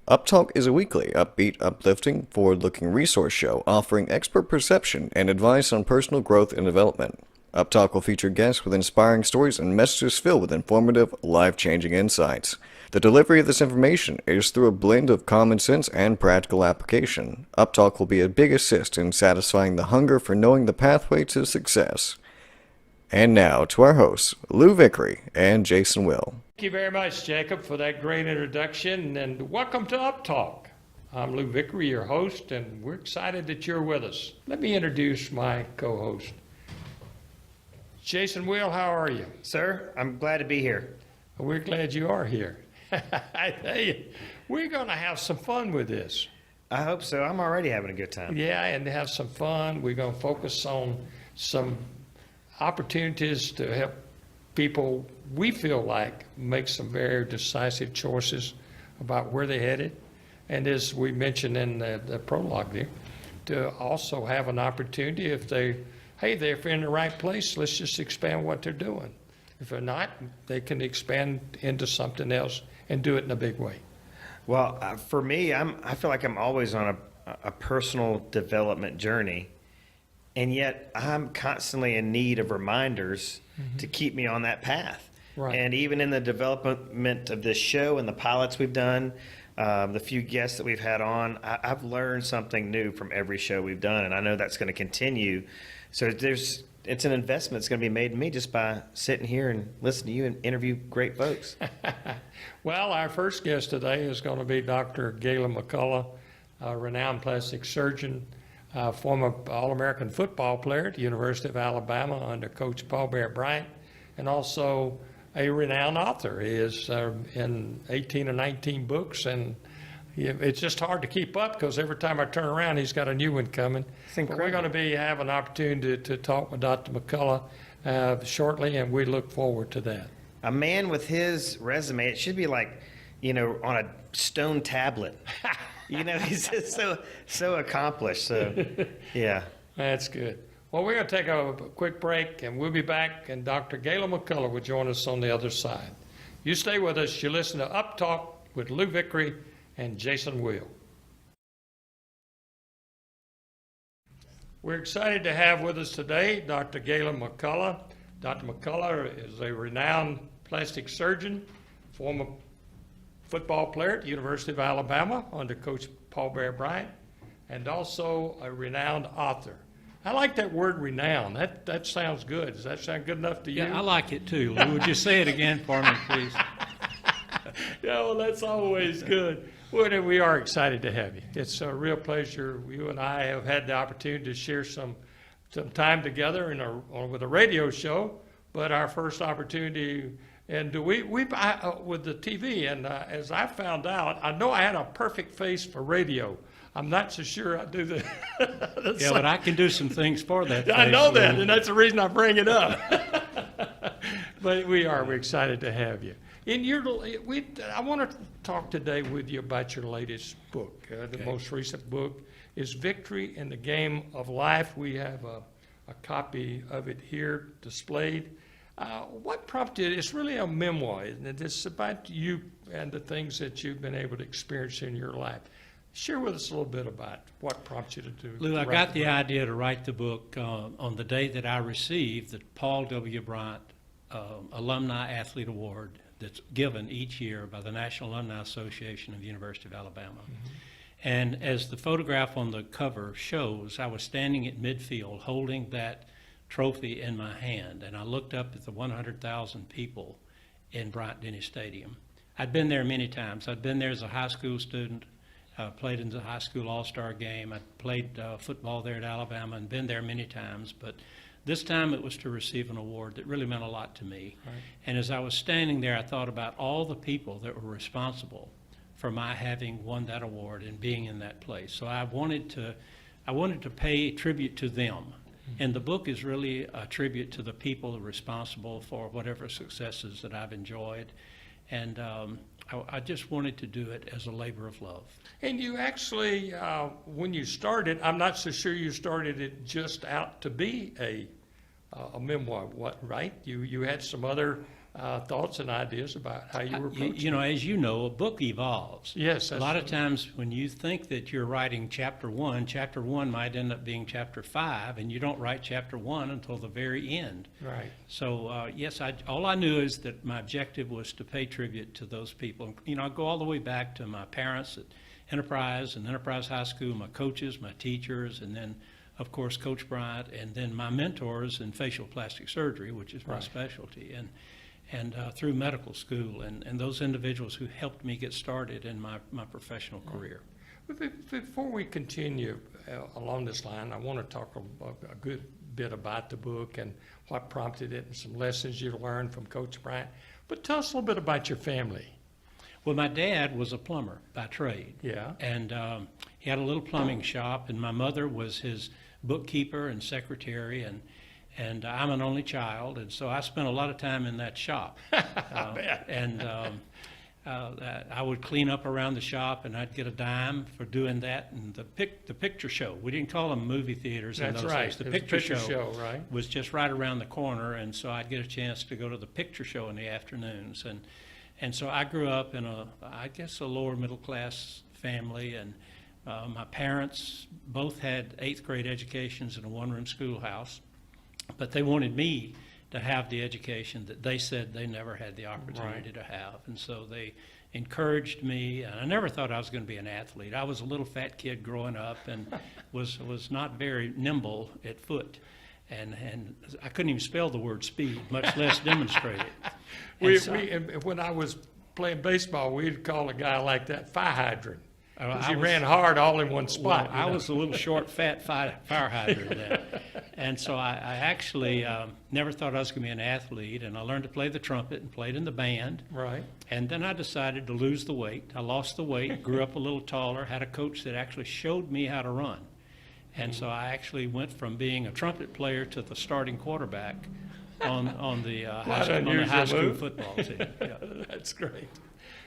Uptalk is a weekly, upbeat, uplifting, forward-looking resource show offering expert perception and advice on personal growth and development. Uptalk will feature guests with inspiring stories and messages filled with informative, life-changing insights. The delivery of this information is through a blend of common sense and practical application. Uptalk will be a big assist in satisfying the hunger for knowing the pathway to success. And now to our hosts, Lou Vickery and Jason Will. Thank you very much, Jacob, for that great introduction, and welcome to Uptalk. I'm Lou Vickery, your host, and we're excited that you're with us. Let me introduce my co-host. Jason Will, how are you? Sir, I'm glad to be here. We're glad you are here. I tell you, we're going to have some fun with this. I hope so. I'm already having a good time. Yeah, and have some fun. We're going to focus on some opportunities to help people, we feel like, make some very decisive choices about where they're headed. And as we mentioned in the prologue there, to also have an opportunity if they're in the right place, let's just expand what they're doing. If they're not, they can expand into something else and do it in a big way. Well, for me, I feel like I'm always on a personal development journey, and yet I'm constantly in need of reminders to keep me on that path. Right. And even in the development of this show and the pilots we've done, the few guests that we've had on, I've learned something new from every show we've done, and I know that's going to continue. So it's an investment that's going to be made in me just by sitting here and listening to you and interview great folks. Well, our first guest today is going to be Dr. Gaylon McCullough, a renowned plastic surgeon, former All-American football player at the University of Alabama under Coach Paul Bear Bryant, and also a renowned author. He is in 18 or 19 books, and it's just hard to keep up because every time I turn around, he's got a new one coming. But we're going to have an opportunity to talk with Dr. McCullough shortly, and we look forward to that. A man with his resume, it should be like, on a stone tablet. He's just so accomplished. So, yeah. That's good. Well, we're going to take a quick break, and we'll be back, and Dr. Gaylon McCullough will join us on the other side. You stay with us. You listen to Uptalk with Lou Vickery and Jason Will. We're excited to have with us today Dr. Gaylon McCullough. Dr. McCullough is a renowned plastic surgeon, former football player at the University of Alabama under Coach Paul Bear Bryant, and also a renowned author. I like that word renowned. That sounds good. Does that sound good enough to you? Yeah, I like it too, Lou. Would you say it again for me, please? Yeah, well, that's always good. Well, we are excited to have you. It's a real pleasure. You and I have had the opportunity to share some time together with a radio show, but our first opportunity, and we with the TV, and as I found out, I know I had a perfect face for radio. I'm not so sure I do the yeah, but I can do some things for that. I know that, and that's the reason I bring it up. But we're excited to have you. I want to talk today with you about your latest book. The most recent book is Victory in the Game of Life. We have a copy of it here displayed. What prompted it? It's really a memoir, isn't it? It's about you and the things that you've been able to experience in your life. Share with us a little bit about what prompted you to do. Lou, I got the idea to write the book on the day that I received the Paul W. Bryant Alumni Athlete Award that's given each year by the National Alumni Association of the University of Alabama. Mm-hmm. And as the photograph on the cover shows, I was standing at midfield holding that trophy in my hand, and I looked up at the 100,000 people in Bryant-Denny Stadium. I'd been there many times. I'd been there as a high school student, played in the high school all-star game. I played football there at Alabama and been there many times, but this time it was to receive an award that really meant a lot to me. Right. And as I was standing there, I thought about all the people that were responsible for my having won that award and being in that place. So I wanted to pay tribute to them. Mm-hmm. And the book is really a tribute to the people responsible for whatever successes that I've enjoyed. And I just wanted to do it as a labor of love. And you actually, when you started, I'm not so sure you started it just out to be a memoir, right? You had some other thoughts and ideas about how you were approaching You know, as you know, a book evolves. Yes, A lot of times when you think that you're writing chapter one might end up being chapter 5, and you don't write chapter 1 until the very end. Right. So, yes, all I knew is that my objective was to pay tribute to those people. You know, I go all the way back to my parents at Enterprise and Enterprise High School, my coaches, my teachers, and then, of course, Coach Bryant, and then my mentors in facial plastic surgery, which is my Right. specialty, and through medical school, and those individuals who helped me get started in my professional career. Before we continue along this line, I want to talk a good bit about the book and what prompted it and some lessons you learned from Coach Bryant. But tell us a little bit about your family. Well, my dad was a plumber by trade. Yeah. And he had a little plumbing shop, and my mother was his bookkeeper and secretary, and I'm an only child, and so I spent a lot of time in that shop. I would clean up around the shop, and I'd get a dime for doing that. And the picture show, we didn't call them movie theaters in That's those right. days. The It was a picture picture show right? was just right around the corner, and so I'd get a chance to go to the picture show in the afternoons. And so I grew up in a lower middle class family, and my parents both had 8th grade educations in a one-room schoolhouse, but they wanted me to have the education that they said they never had the opportunity to have. And so they encouraged me, and I never thought I was going to be an athlete. I was a little fat kid growing up and was not very nimble at foot. And I couldn't even spell the word speed, much less demonstrate it. When I was playing baseball, we'd call a guy like that fire hydrant. He was- ran hard all in one spot. Well, I was a little short, fat fire hydrant then. And so I actually never thought I was going to be an athlete, and I learned to play the trumpet and played in the band. Right. And then I decided to lose the weight. I lost the weight, grew up a little taller, had a coach that actually showed me how to run. And so I actually went from being a trumpet player to the starting quarterback on the high school move. football team. Yeah. That's great.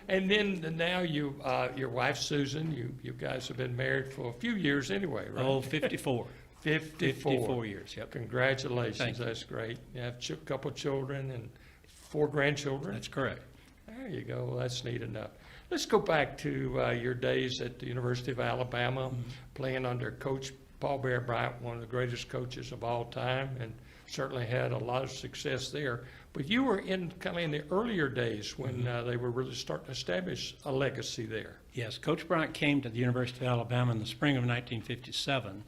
And then now your wife Susan, you guys have been married for a few years anyway, right? Oh, 54. 54 years, yep. Congratulations. Thank you. That's great. You have a couple children and 4 grandchildren. That's correct. There you go. Well, that's neat enough. Let's go back to your days at the University of Alabama, playing under Coach Paul Bear Bryant, one of the greatest coaches of all time, and certainly had a lot of success there. But you were in the earlier days when they were really starting to establish a legacy there. Yes, Coach Bryant came to the University of Alabama in the spring of 1957,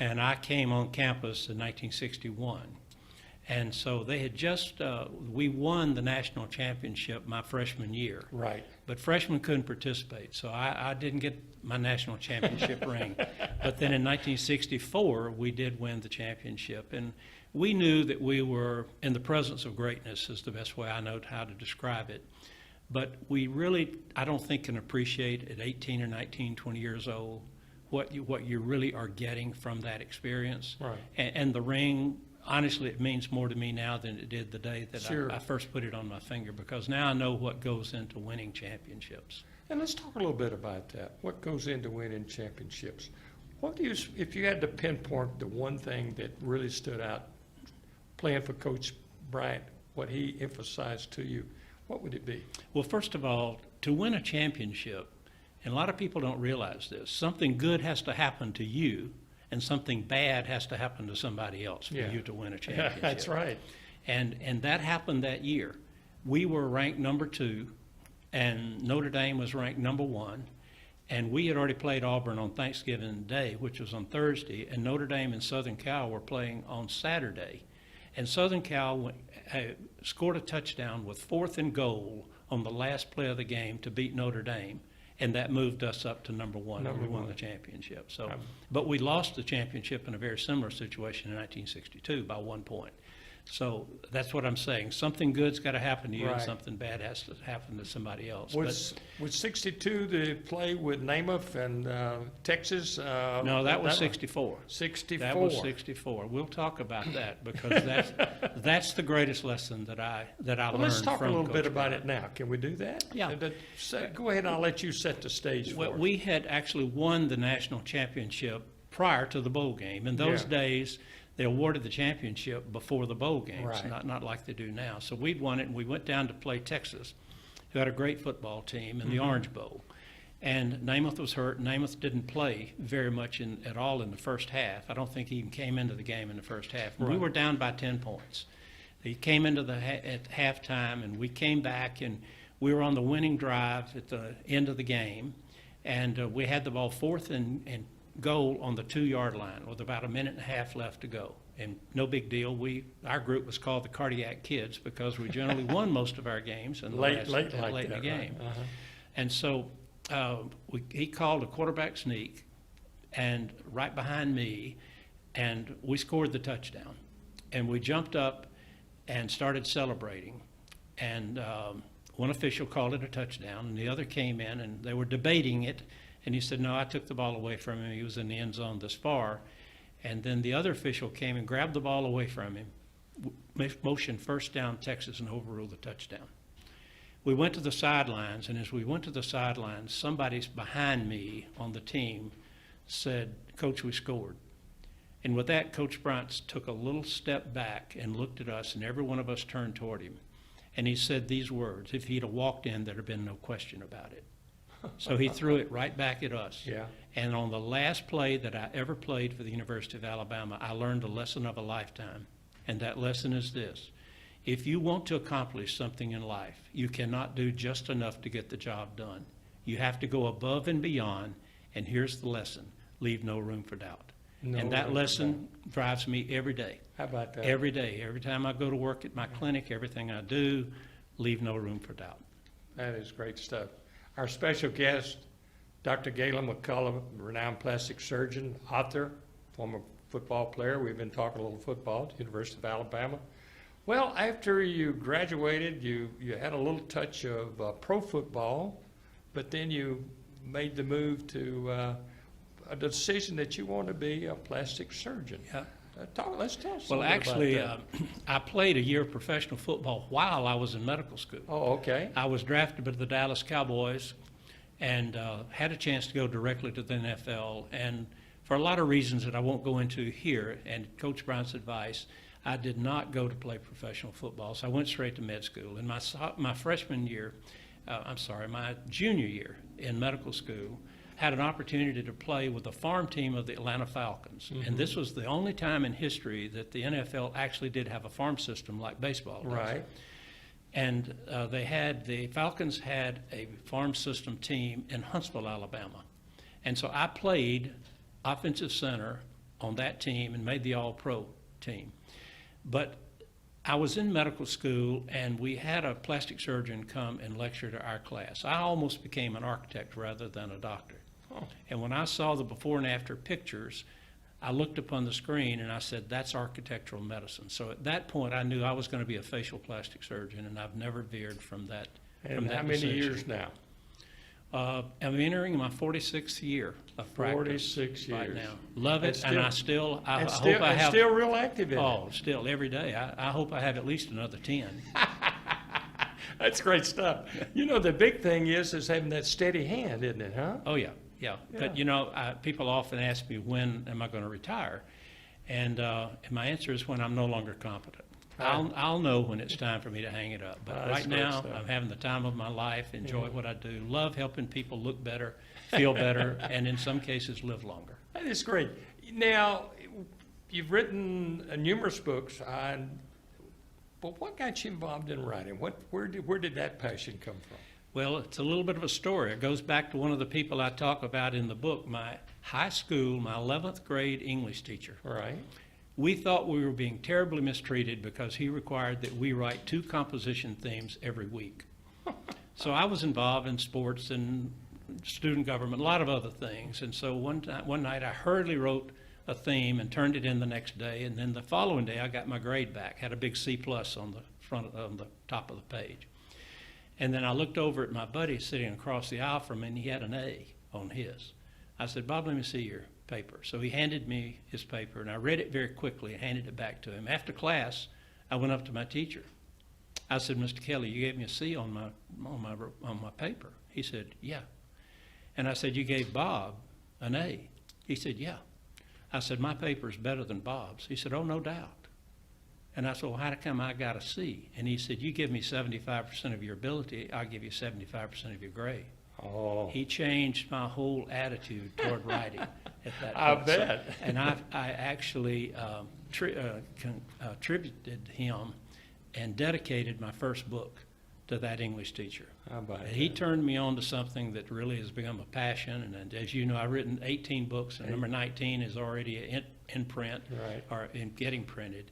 and I came on campus in 1961. And so they had just, we won the national championship my freshman year. Right. But freshmen couldn't participate, so I didn't get my national championship ring. But then in 1964, we did win the championship. And we knew that we were in the presence of greatness, is the best way I know how to describe it. But we really, I don't think, can appreciate at 18 or 19, 20 years old what you really are getting from that experience. Right. And the ring, honestly, it means more to me now than it did the day that Sure. I first put it on my finger, because now I know what goes into winning championships. And let's talk a little bit about that. What goes into winning championships? What do you, if you had to pinpoint the one thing that really stood out playing for Coach Bryant, what he emphasized to you, what would it be? Well, first of all, to win a championship, and a lot of people don't realize this, something good has to happen to you, and something bad has to happen to somebody else for you to win a championship. That's right. And that happened that year. We were ranked number 2, and Notre Dame was ranked number 1. And we had already played Auburn on Thanksgiving Day, which was on Thursday, and Notre Dame and Southern Cal were playing on Saturday. And Southern Cal scored a touchdown with 4th and goal on the last play of the game to beat Notre Dame, and that moved us up to number 1, and we won the championship. So, but we lost the championship in a very similar situation in 1962 by 1 point. So that's what I'm saying. Something good's got to happen to you, and Right. something bad has to happen to somebody else. Was 62 the play with Namath and Texas? No, that was 64. 64. That was 64. We'll talk about that, because that's the greatest lesson that I learned from Let's talk a little Coach bit about Bryant. it now. Can we do that? Yeah. Go ahead, and I'll let you set the stage for Well, us. we had actually won the national championship prior to the bowl game. In those Yeah. days, they awarded the championship before the bowl games, Right. not like they do now. So we'd won it, and we went down to play Texas, who had a great football team in the Orange Bowl. And Namath was hurt. Namath didn't play very much at all in the first half. I don't think he even came into the game in the first half. We Right. were down by 10 points. He came into at halftime, and we came back, and we were on the winning drive at the end of the game. And we had the ball 4th and goal on the 2-yard line with about a minute and a half left to go. And no big deal. Our group was called the Cardiac Kids because we generally won most of our games in the Late last, like in the that, game. right? Uh-huh. And so he called a quarterback sneak, and right behind me, and we scored the touchdown. And we jumped up and started celebrating. And one official called it a touchdown, and the other came in, and they were debating it. And he said, no, I took the ball away from him. He was in the end zone this far. And then the other official came and grabbed the ball away from him, motioned first down Texas, and overruled the touchdown. We went to the sidelines, and as we went to the sidelines, somebody's behind me on the team said, Coach, we scored. And with that, Coach Bryant took a little step back and looked at us, and every one of us turned toward him. And he said these words, if he'd have walked in, there'd have been no question about it. So he threw it right back at us. Yeah. And on the last play that I ever played for the University of Alabama, I learned a lesson of a lifetime. And that lesson is this. If you want to accomplish something in life, you cannot do just enough to get the job done. You have to go above and beyond, and here's the lesson. Leave no room for doubt. No And that room for lesson drives me every day. How about that? Every day. Every time I go to work at my clinic, everything I do, leave no room for doubt. That is great stuff. Our special guest, Dr. Gaylon McCullough, renowned plastic surgeon, author, former football player. We've been talking a little football at the University of Alabama. Well, after you graduated, you had a little touch of pro football, but then you made the move to a decision that you want to be a plastic surgeon. Yeah. Let's tell us. Well, a little actually, bit about that. I played a year of professional football while I was in medical school. Oh, okay. I was drafted by the Dallas Cowboys and had a chance to go directly to the NFL. And for a lot of reasons that I won't go into here, and Coach Bryant's advice, I did not go to play professional football. So I went straight to med school. In my freshman year, my junior year in medical school, had an opportunity to play with the farm team of the Atlanta Falcons. Mm-hmm. And this was the only time in history that the NFL actually did have a farm system like baseball does. Right. And the Falcons had a farm system team in Huntsville, Alabama. And so I played offensive center on that team and made the all-pro team. But I was in medical school, and we had a plastic surgeon come and lecture to our class. I almost became an architect rather than a doctor. Oh. And when I saw the before and after pictures, I looked upon the screen and I said, that's architectural medicine. So at that point, I knew I was going to be a facial plastic surgeon, and I've never veered from that. And how many years now? I'm entering my 46th year of practice 46 right years. now. Love it, And and still- I And hope I have. still real active in it. Oh, still every day. I hope I have at least another 10. That's great stuff. You know, the big thing is having that steady hand, isn't it, huh? Oh, yeah. But, you know, people often ask me, when am I going to retire? And my answer is when I'm no longer competent. I'll know when it's time for me to hang it up. But That's right great now, stuff. I'm having the time of my life, enjoy what I do, love helping people look better, feel better, and in some cases, live longer. That is great. Now, you've written numerous books, but what got you involved in writing? Where did that passion come from? Well, it's a little bit of a story. It goes back to one of the people I talk about in the book, my high school, my 11th grade English teacher. All right. We thought we were being terribly mistreated because he required that we write 2 composition themes every week. So I was involved in sports and student government, a lot of other things. And so one night I hurriedly wrote a theme and turned it in the next day. And then the following day I got my grade back, had a big C+ on the top of the page. And then I looked over at my buddy sitting across the aisle from me, and he had an A on his. I said, Bob, let me see your paper. So he handed me his paper, and I read it very quickly and handed it back to him. After class, I went up to my teacher. I said, Mr. Kelly, you gave me a C on my paper. He said, yeah. And I said, you gave Bob an A. He said, yeah. I said, my paper's better than Bob's. He said, oh, no doubt. And I said, well, how come I got a C? And he said, you give me 75% of your ability, I'll give you 75% of your grade. Oh, He changed my whole attitude toward writing at that point. I bet. And I actually attributed him and dedicated my first book to that English teacher. How about And he that? turned me on to something that really has become a passion. And as you know, I've written 18 books, and number 19 is already in print Right. or in getting printed.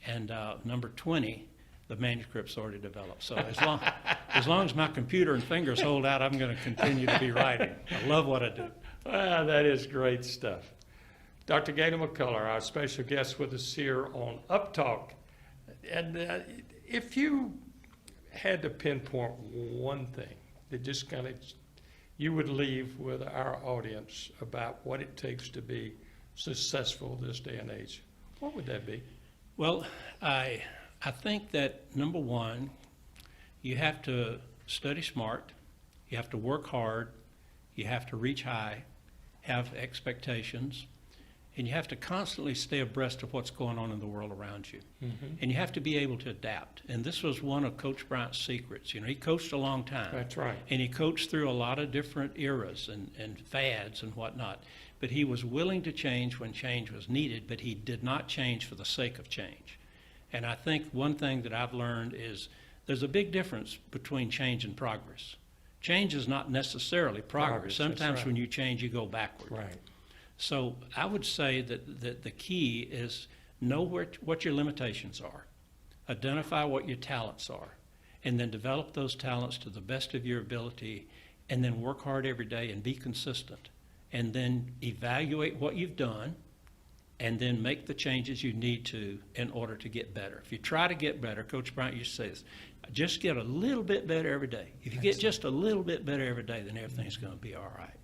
And number 20, the manuscript's already developed. So as long as my computer and fingers hold out, I'm going to continue to be writing. I love what I do. Ah, that is great stuff. Dr. Gaylon McCullough, our special guest with us here on Uptalk. And if you had to pinpoint one thing that just kind of you would leave with our audience about what it takes to be successful this day and age, what would that be? Well, I think that, number one, you have to study smart, you have to work hard, you have to reach high, have expectations, and you have to constantly stay abreast of what's going on in the world around you. And you have to be able to adapt. And this was one of Coach Bryant's secrets. You know, he coached a long time. That's right. And he coached through a lot of different eras and fads and whatnot. But he was willing to change when change was needed, but he did not change for the sake of change. And I think one thing that I've learned is there's a big difference between change and progress. Change is not necessarily progress. That's Sometimes right. when you change, you go backward. Right. So I would say that the key is know what your limitations are, identify what your talents are, and then develop those talents to the best of your ability, and then work hard every day and be consistent. And then evaluate what you've done, and then make the changes you need to in order to get better. If you try to get better, Coach Bryant used to say this, just get a little bit better every day. If you get just a little bit better every day, then everything's going to be all right.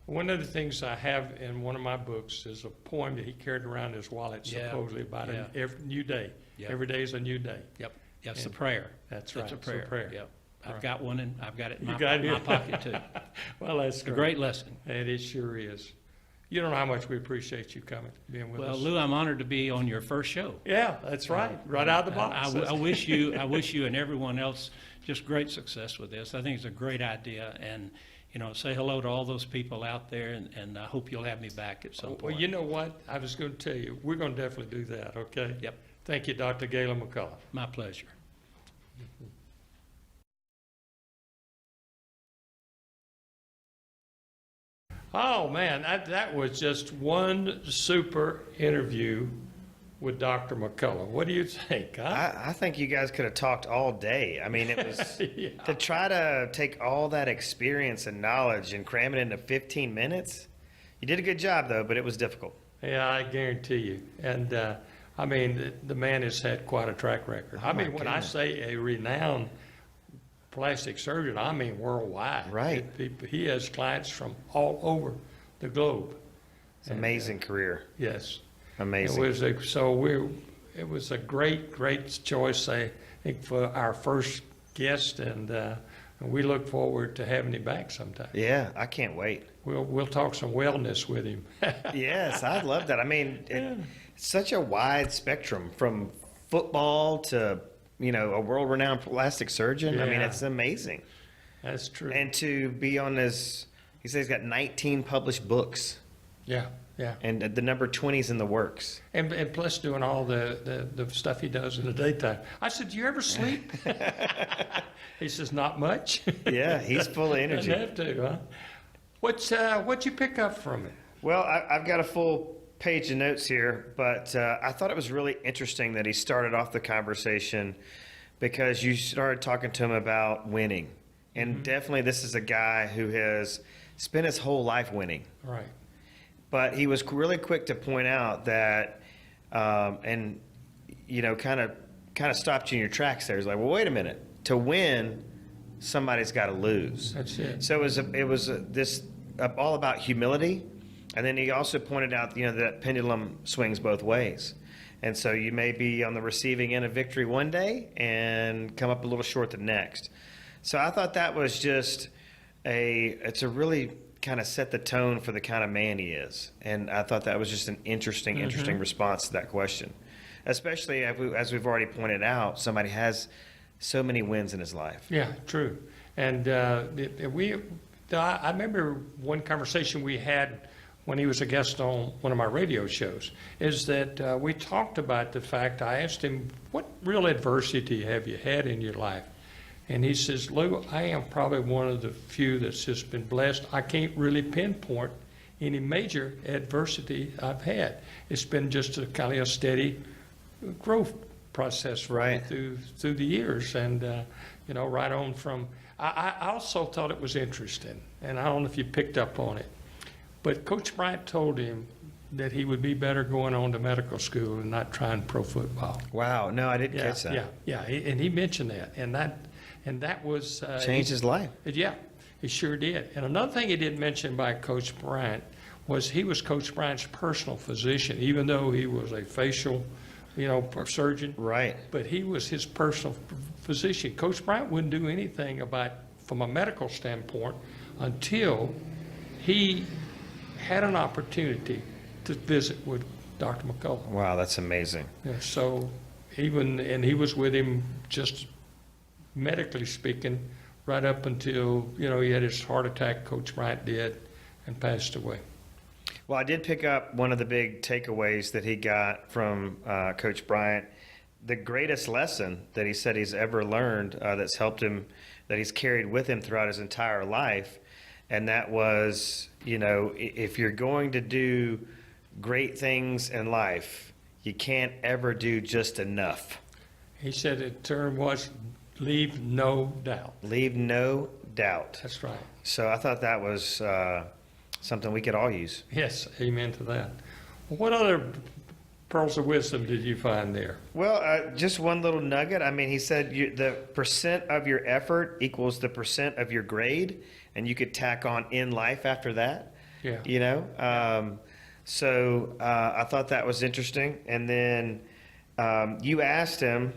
One of the things I have in one of my books is a poem that he carried around in his wallet, Yeah, supposedly about yeah. every new day. Yeah. Every day is a new day. Yep, that's the And prayer. that's That's right, a it's a prayer. prayer. Yep. I've Right. got one, and I've got it in You my got it? pocket too. Well, that's It's a great lesson. And it sure is. You don't know how much we appreciate you coming, being with Well, us. Lou, I'm honored to be on your first show. Yeah, that's right. Right out of the box. I wish you and everyone else just great success with this. I think it's a great idea, and say hello to all those people out there, and I hope you'll have me back at some Well, point. you know what? I was going to tell you, we're going to definitely do that, okay? Yep, Thank you, Dr. Gaylon McCullough. my pleasure. Oh, man, that was just one super interview with Dr. McCullough. What do you think, huh? I think you guys could have talked all day. I mean, it was Yeah. to try to take all that experience and knowledge and cram it into 15 minutes. You did a good job, though, but it was difficult. Yeah, I guarantee you. And, I mean, the man has had quite a track record. I my mean, when I goodness. say a renowned plastic surgeon, I mean worldwide. Right. He has clients from all over the globe. It's an amazing career. Yes. Amazing. It was a great choice, I think, for our first guest, and we look forward to having him back sometime. Yeah, I can't wait. We'll talk some wellness with him. Yes, I'd love that. I mean, it's such a wide spectrum from football to, a world-renowned plastic surgeon. I mean, Yeah. it's amazing. That's true. And to be on this, he says he's got 19 published books, Yeah. and the number 20 is in the works. And plus doing all the stuff he does in the daytime. I said, "Do you ever sleep?" He says, "Not much." Yeah, he's full of energy. Doesn't have to, huh? What'd you pick up from it? Well, I've got a full page of notes here, but I thought it was really interesting that he started off the conversation because you started talking to him about winning. And definitely this is a guy who has spent his whole life winning. Right. But he was really quick to point out that, kind of stopped you in your tracks there. He's like, well, wait a minute. To win, somebody's got to lose. That's it. So it was all about humility, and then he also pointed out, that pendulum swings both ways, and so you may be on the receiving end of victory one day and come up a little short the next. So I thought that was just it's a really kind of set the tone for the kind of man he is. And I thought that was just an interesting response to that question. Especially as we've already pointed out, somebody has so many wins in his life. Yeah, true. And I remember one conversation we had when he was a guest on one of my radio shows, is that we talked about the fact, I asked him, what real adversity have you had in your life? And he says, Lou, I am probably one of the few that's just been blessed. I can't really pinpoint any major adversity I've had. It's been just a kind of a steady growth process for me through the years. And, right on from, I also thought it was interesting, and I don't know if you picked up on it, but Coach Bryant told him that he would be better going on to medical school and not trying pro football. Wow, no, I didn't catch that. Yeah, and he mentioned that, and that was changed his life. Yeah, he sure did. And another thing he didn't mention by Coach Bryant was he was Coach Bryant's personal physician, even though he was a facial, surgeon. Right. But he was his personal physician. Coach Bryant wouldn't do anything from a medical standpoint until he had an opportunity to visit with Dr. McCullough. Wow, that's amazing. Yeah, so he was with him, just medically speaking, right up until, he had his heart attack, Coach Bryant did, and passed away. Well, I did pick up one of the big takeaways that he got from Coach Bryant. The greatest lesson that he said he's ever learned that's helped him, that he's carried with him throughout his entire life, and that was, if you're going to do great things in life, you can't ever do just enough. He said the term was leave no doubt. Leave no doubt. That's right. So I thought that was something we could all use. Yes, amen to that. What other pearls of wisdom did you find there? Well, just one little nugget. I mean, he said the percent of your effort equals the percent of your grade, and you could tack on in life after that. Yeah. So I thought that was interesting. And then you asked him,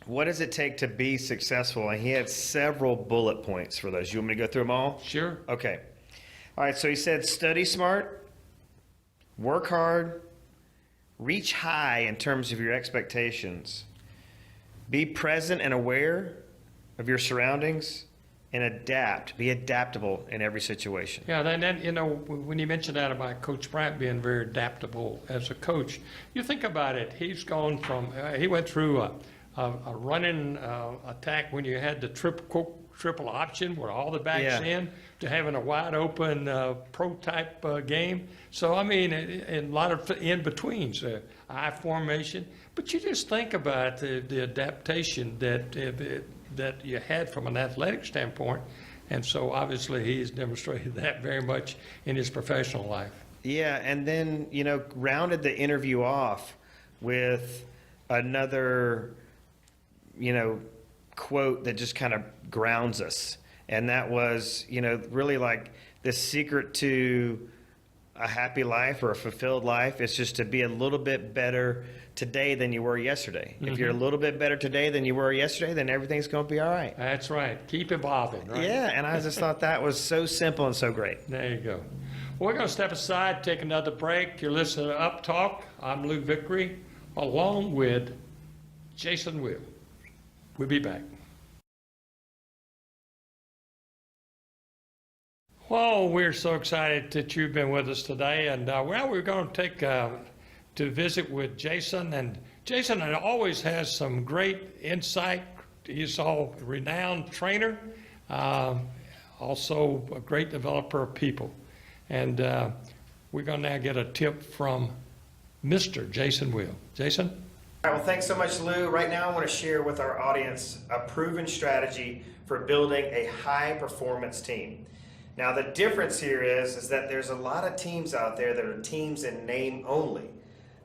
what does it take to be successful? And he had several bullet points for those. You want me to go through them all? Sure. Okay. All right, so he said study smart, work hard, reach high in terms of your expectations, be present and aware of your surroundings, and adapt. Be adaptable in every situation. Yeah, when you mentioned that about Coach Bryant being very adaptable as a coach, you think about it. He's gone from, he went through a running attack when you had the triple option with all the backs in, to having a wide open pro-type game. So, I mean, and a lot of in-betweens, I formation. But you just think about the adaptation that you had from an athletic standpoint. And so, obviously, he's demonstrated that very much in his professional life. Yeah, and then, rounded the interview off with another, quote that just kind of grounds us. And that was, really like the secret to a happy life or a fulfilled life is just to be a little bit better today than you were yesterday. Mm-hmm. If you're a little bit better today than you were yesterday, then everything's going to be all right. That's right. Keep evolving, right? Yeah, and I just thought that was so simple and so great. There you go. Well, we're going to step aside, take another break. You're listening to Up Talk. I'm Lou Vickery, along with Jason Will. We'll be back. Well, we're so excited that you've been with us today. And we're going to take to visit with Jason. And Jason always has some great insight. He's a renowned trainer, also a great developer of people. And we're going to now get a tip from Mr. Jason Will. Jason? All right, well, thanks so much, Lou. Right now, I want to share with our audience a proven strategy for building a high-performance team. Now, the difference here is that there's a lot of teams out there that are teams in name only.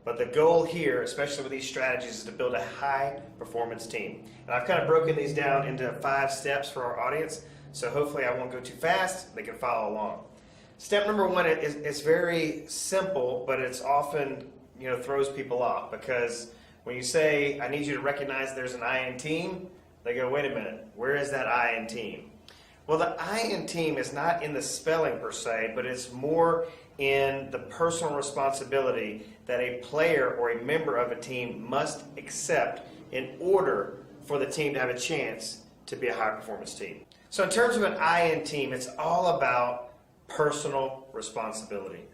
But the goal here, especially with these strategies, is to build a high-performance team. And I've kind of broken these down into 5 steps for our audience, so hopefully I won't go too fast. They can follow along. Step number 1 is very simple, but it's often, throws people off, because when you say, I need you to recognize there's an I in team, they go, wait a minute, where is that I in team? Well, the I in team is not in the spelling per se, but it's more in the personal responsibility that a player or a member of a team must accept in order for the team to have a chance to be a high performance team. So in terms of an I in team, it's all about personal responsibility.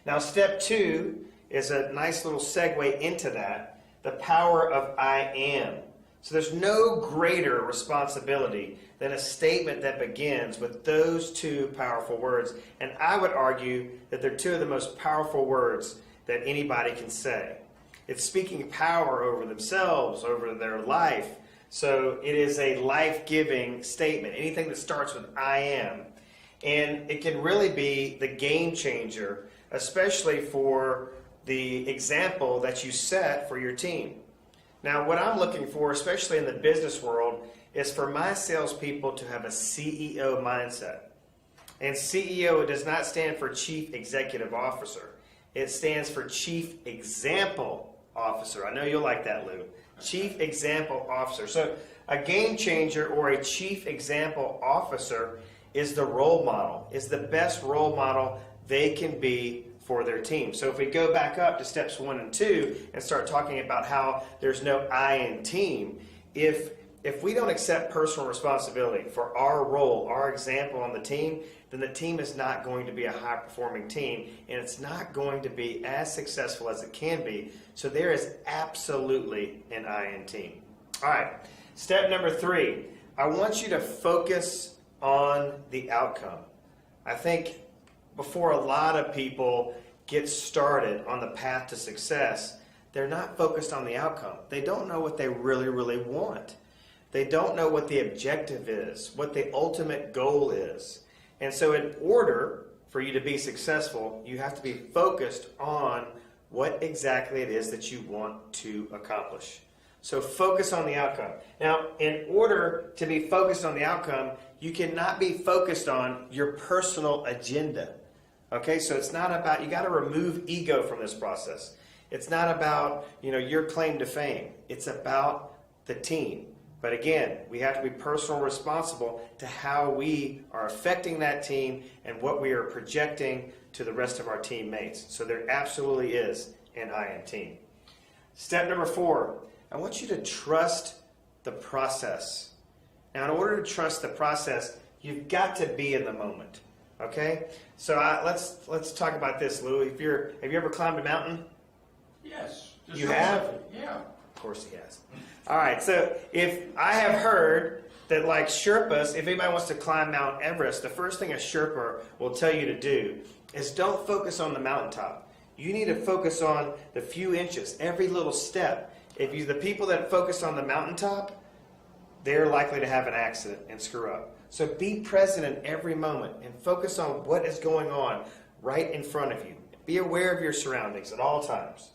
Now, step 2 is a nice little segue into that, the power of I am. So there's no greater responsibility than a statement that begins with those two powerful words. And I would argue that they're two of the most powerful words that anybody can say. It's speaking power over themselves, over their life. So it is a life-giving statement. Anything that starts with I am. And it can really be the game changer, especially for the example that you set for your team. Now, what I'm looking for, especially in the business world, is for my salespeople to have a CEO mindset. And CEO does not stand for Chief Executive Officer. It stands for Chief Example Officer. I know you'll like that, Lou. Chief Example Officer. So a game changer or a Chief Example Officer is the role model, is the best role model they can be for their team. So if we go back up to steps 1 and 2 and start talking about how there's no I in team, if we don't accept personal responsibility for our role, our example on the team, then the team is not going to be a high-performing team, and it's not going to be as successful as it can be. So there is absolutely an I in team. All right, step number 3, I want you to focus on the outcome. I think before a lot of people get started on the path to success, they're not focused on the outcome. They don't know what they really, really want. They don't know what the objective is, what the ultimate goal is. And so in order for you to be successful, you have to be focused on what exactly it is that you want to accomplish. So focus on the outcome. Now, in order to be focused on the outcome, you cannot be focused on your personal agenda. Okay, so it's not about, you got to remove ego from this process. It's not about, your claim to fame. It's about the team. But again, we have to be personally responsible to how we are affecting that team and what we are projecting to the rest of our teammates. So there absolutely is an I in team. Step number 4, I want you to trust the process. Now, in order to trust the process, you've got to be in the moment. Okay, so let's talk about this, Lou. Have you ever climbed a mountain? Yes. You have? Yeah. Of course he has. All right, so if I have heard that like Sherpas, if anybody wants to climb Mount Everest, the first thing a Sherpa will tell you to do is don't focus on the mountaintop. You need to focus on the few inches, every little step. The people that focus on the mountaintop, they're likely to have an accident and screw up. So be present in every moment and focus on what is going on right in front of you. Be aware of your surroundings at all times.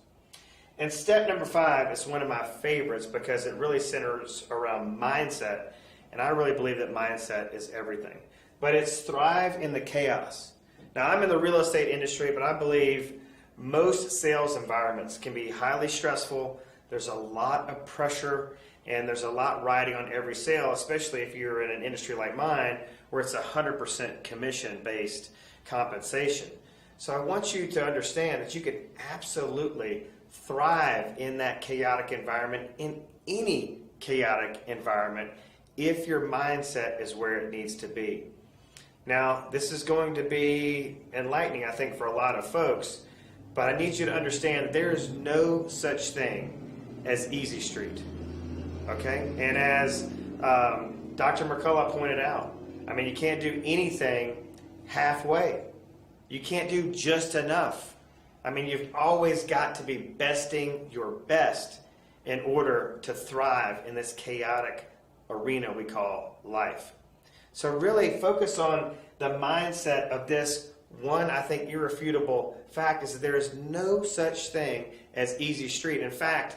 And step number 5 is one of my favorites because it really centers around mindset. And I really believe that mindset is everything. But it's thrive in the chaos. Now, I'm in the real estate industry, but I believe most sales environments can be highly stressful. There's a lot of pressure. And there's a lot riding on every sale, especially if you're in an industry like mine, where it's 100% commission-based compensation. So I want you to understand that you can absolutely thrive in that chaotic environment, in any chaotic environment, if your mindset is where it needs to be. Now, this is going to be enlightening, I think, for a lot of folks, but I need you to understand there is no such thing as easy street. Okay, and as Dr. McCullough pointed out, you can't do anything halfway. You can't do just enough. You've always got to be besting your best in order to thrive in this chaotic arena we call life. So really focus on the mindset of this one, I think, irrefutable fact is that there is no such thing as easy street. In fact,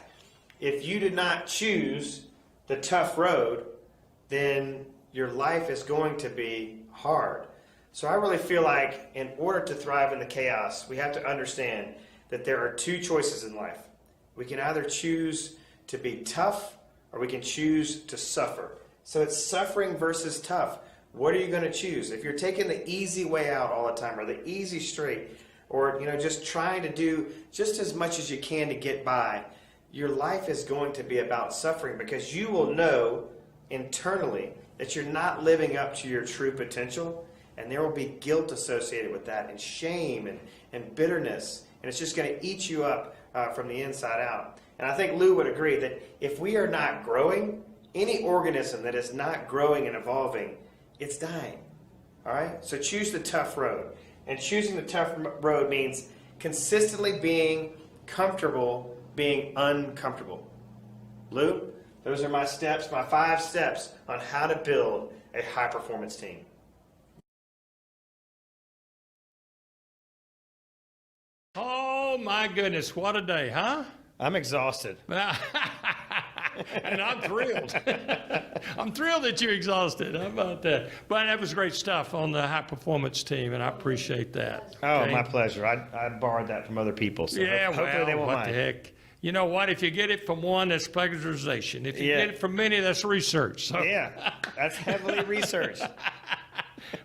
if you did not choose the tough road, then your life is going to be hard. So I really feel like in order to thrive in the chaos, we have to understand that there are 2 choices in life. We can either choose to be tough or we can choose to suffer. So it's suffering versus tough. What are you going to choose? If you're taking the easy way out all the time, or the easy straight, or just trying to do just as much as you can to get by, your life is going to be about suffering, because you will know internally that you're not living up to your true potential, and there will be guilt associated with that, and shame and bitterness, and it's just going to eat you up from the inside out. And I think Lou would agree that if we are not growing, any organism that is not growing and evolving, it's dying. All right? So choose the tough road. And choosing the tough road means consistently being comfortable being uncomfortable. Lou, those are my steps, my 5 steps on how to build a high-performance team. Oh, my goodness, what a day, huh? I'm exhausted. And I'm thrilled. I'm thrilled that you're exhausted. How about that? But that was great stuff on the high-performance team, and I appreciate that. Oh, Okay? my pleasure. I borrowed that from other people, so Yeah, hopefully they won't what mind. the heck? You know what? If you get it from one, that's plagiarization. If you Yeah. get it from many, that's research. So. Yeah, that's heavily researched.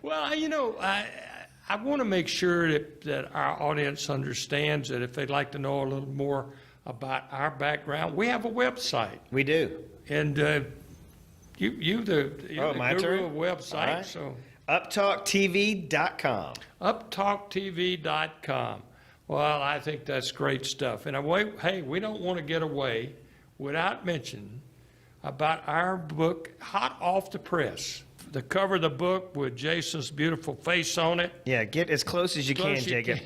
Well, I want to make sure that our audience understands that if they'd like to know a little more about our background, we have a website. We do. And you're the my guru turn? of website. All right. So UpTalkTV.com. UpTalkTV.com. Well, I think that's great stuff. And we don't want to get away without mentioning about our book, hot off the press. The cover of the book with Jason's beautiful face on it. Yeah, get as close as you can, Close you Jacob,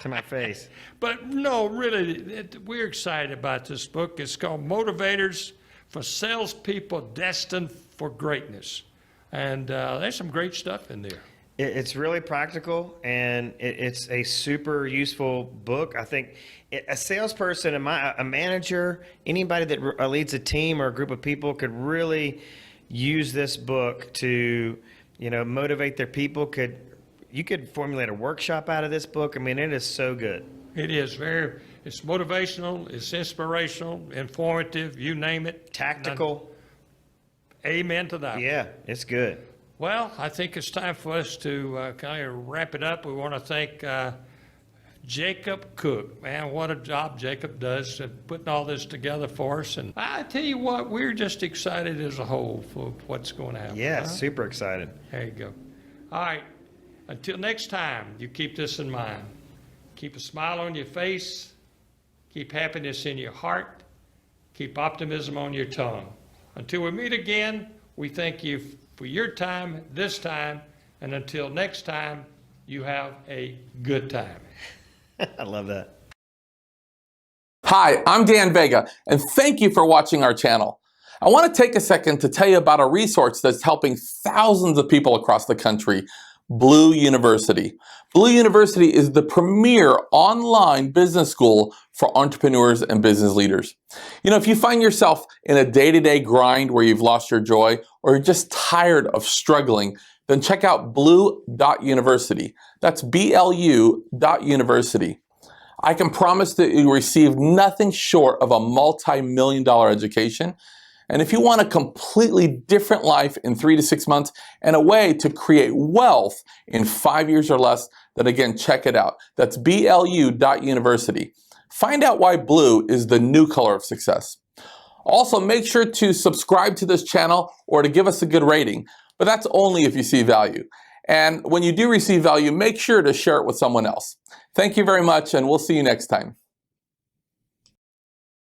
to my face. But no, really, we're excited about this book. It's called Motivators for Salespeople Destined for Greatness. And there's some great stuff in there. It's really practical, and it's a super useful book. I think a salesperson, a manager, anybody that leads a team or a group of people could really use this book to, motivate their people. You could formulate a workshop out of this book. I mean, it is so good. It is it's motivational, it's inspirational, informative, you name it. Tactical. Amen to that. Yeah, it's good. Well, I think it's time for us to kind of wrap it up. We want to thank Jacob Cook. Man, what a job Jacob does at putting all this together for us. And I tell you what, we're just excited as a whole for what's going to happen. Yeah, huh? super excited. There you go. All right. Until next time, you keep this in mind. Keep a smile on your face. Keep happiness in your heart. Keep optimism on your tongue. Until we meet again, we thank you for your time this time. And until next time, you have a good time. I love that. Hi, I'm Dan Vega, and thank you for watching our channel. I want to take a second to tell you about a resource that's helping thousands of people across the country, Blue University. Blue University is the premier online business school for entrepreneurs and business leaders. If you find yourself in a day-to-day grind where you've lost your joy, or you're just tired of struggling, then check out blue.university. That's BLU.university. I can promise that you receive nothing short of a multi-million-dollar education. And if you want a completely different life in 3 to 6 months and a way to create wealth in 5 years or less, then again, check it out. That's BLU.university. Find out why blue is the new color of success. Also, make sure to subscribe to this channel or to give us a good rating, but that's only if you see value. And when you do receive value, make sure to share it with someone else. Thank you very much, and we'll see you next time.